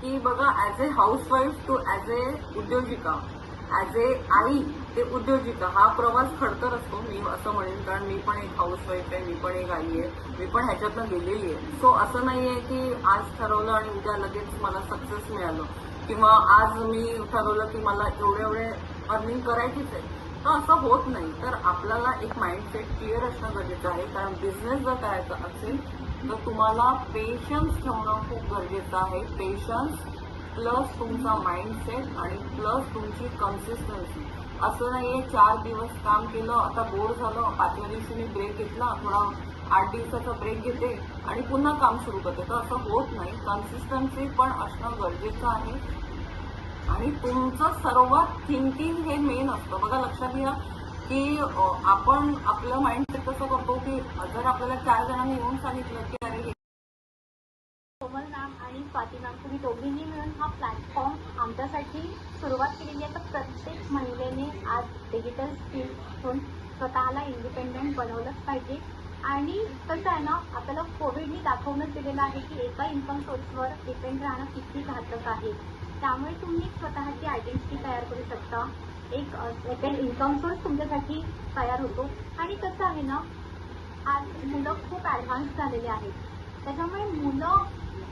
की बघा, as a housewife to as a उद्योजिका, ऍज ए आई ते उद्योजिका, हा प्रवास खडतर असतो मी असं म्हणेन. कारण मी पण एक हाऊसवाईफ आहे, मी पण एक आई आहे, मी पण ह्याच्यातनं गेलेली आहे. सो असं नाहीये की आज ठरवलं आणि उद्या लगेच मला सक्सेस मिळालं, किंवा आज मी ठरवलं की मला एवढे अर्निंग करायचीच आहे. तर असं होत नाही. तर आपल्याला एक माइंडसेट क्लिअर असणं गरजेचं आहे. कारण बिझनेस जर करायचा असेल तर तुम्हाला पेशन्स ठेवणं खूप गरजेचं आहे. पेशन्स प्लस तुमचा माइंडसेट आणि प्लस तुमची कन्सिस्टन्सी. असं नाहीये 4 दिवस काम केलं, आता बोर झालं, 5व्या दिवशी मी ब्रेक घेतला, थोडा 8 दिवसाचा ब्रेक घेते आणि पुन्हा काम सुरू करते. तर असं होत नाही. कन्सिस्टन्सी पण असणं गरजेचं आहे. आणि तुमचं सर्वात थिंकिंग हे मेन असतं. बघा, लक्षात घ्या की आपण आपलं माइंडसेट कसं करतो की जर आपल्याला 4 जणांनी येऊन सांगितलं की अरे कोमल मॅम आणि स्वाती मॅम, तुम्ही दोघींनी मिळून हा प्लॅटफॉर्म आमच्यासाठी सुरुवात केलेली आहे. तर प्रत्येक महिलेने आज डिजिटल स्किल्सतून स्वतःला इंडिपेंडेंट बनवलंच पाहिजे. आणि कसं आहे ना, आपल्याला कोविडनी दाखवूनच दिलेलं आहे की एका इन्कम सोर्सवर डिपेंड राहणं किती घातक आहे. त्यामुळे तुम्ही स्वतःची आयडेंटिटी तयार करू शकता. एक सेकंड इन्कम सोर्स तुमच्यासाठी तयार होतो. आणि कसं आहे ना, आज मुलं खूप ॲडव्हान्स झालेले आहेत. त्याच्यामुळे मुलं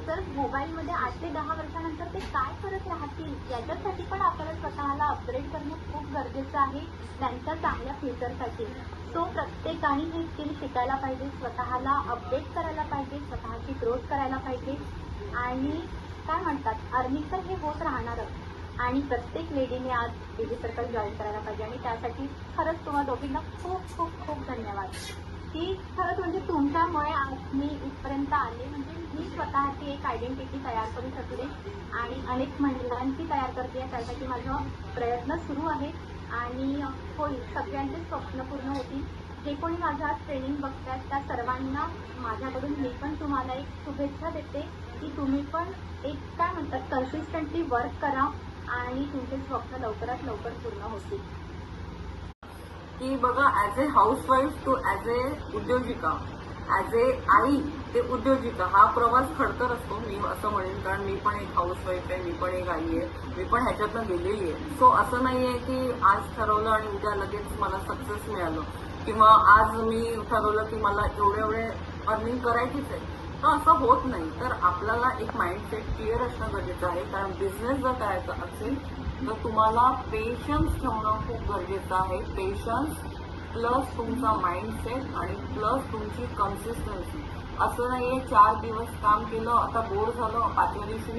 तर मोबाईलमध्ये 8 ते 10 वर्षानंतर ते काय करत राहतील याच्यासाठी पण आपल्याला स्वतःला अपग्रेड करणं खूप गरजेचं आहे, त्यांच्या चांगल्या फ्युचरसाठी. सो प्रत्येकाने हे स्किल शिकायला पाहिजे, स्वतःला अपडेट करायला पाहिजे, स्वतःची ग्रोथ करायला पाहिजे. आणि काय म्हणतात, अर्निंग तर हे होत राहणारच. आणि प्रत्येक लेडीने आज बेबी सर्कल जॉईन करायला पाहिजे. आणि त्यासाठी खरंच तुम्हा दोघींना खूप खूप खूप धन्यवाद. की खरंच म्हणजे तुमच्यामुळे आज मी इथपर्यंत आले. म्हणजे मी स्वतःची एक आयडेंटिटी तयार करू शकले आणि अनेक महिलांची तयार करते आहे. त्यासाठी माझा प्रयत्न सुरू आहे आणि होईल, सगळ्यांचे स्वप्न पूर्ण होतील. जे कोणी माझं आज ट्रेनिंग बघतात त्या सर्वांना माझ्याकडून मी पण तुम्हाला एक शुभेच्छा देते की तुम्ही पण एक काय म्हणतात कन्सिस्टंटली वर्क करा आणि तुमचे स्वप्न लवकरात लवकर पूर्ण होतील. की बघा, as a housewife to as a उद्योजिका, ऍज ए आई ते उद्योजिका, हा प्रवास खडतर असतो मी असं म्हणेन. कारण मी पण एक हाऊसवाईफ आहे, मी पण एक आई आहे, मी पण ह्याच्यातनं गेलेली आहे. सो असं नाहीये की आज ठरवलं आणि उद्या लगेच मला सक्सेस मिळालं, किंवा आज मी ठरवलं की मला एवढे अर्निंग करायचीच आहे. तर असं होत नाही. तर आपल्याला एक माइंडसेट क्लिअर असणं गरजेचं आहे. कारण बिझनेस जर करायचा असेल तर तुम्हाला पेशन्स ठेवणं खूप गरजेचं आहे. पेशन्स प्लस तुमचा माइंडसेट आणि प्लस तुमची कन्सिस्टन्सी. असं नाहीये 4 दिवस काम केलं, आता बोर झालं, 5व्या दिवशी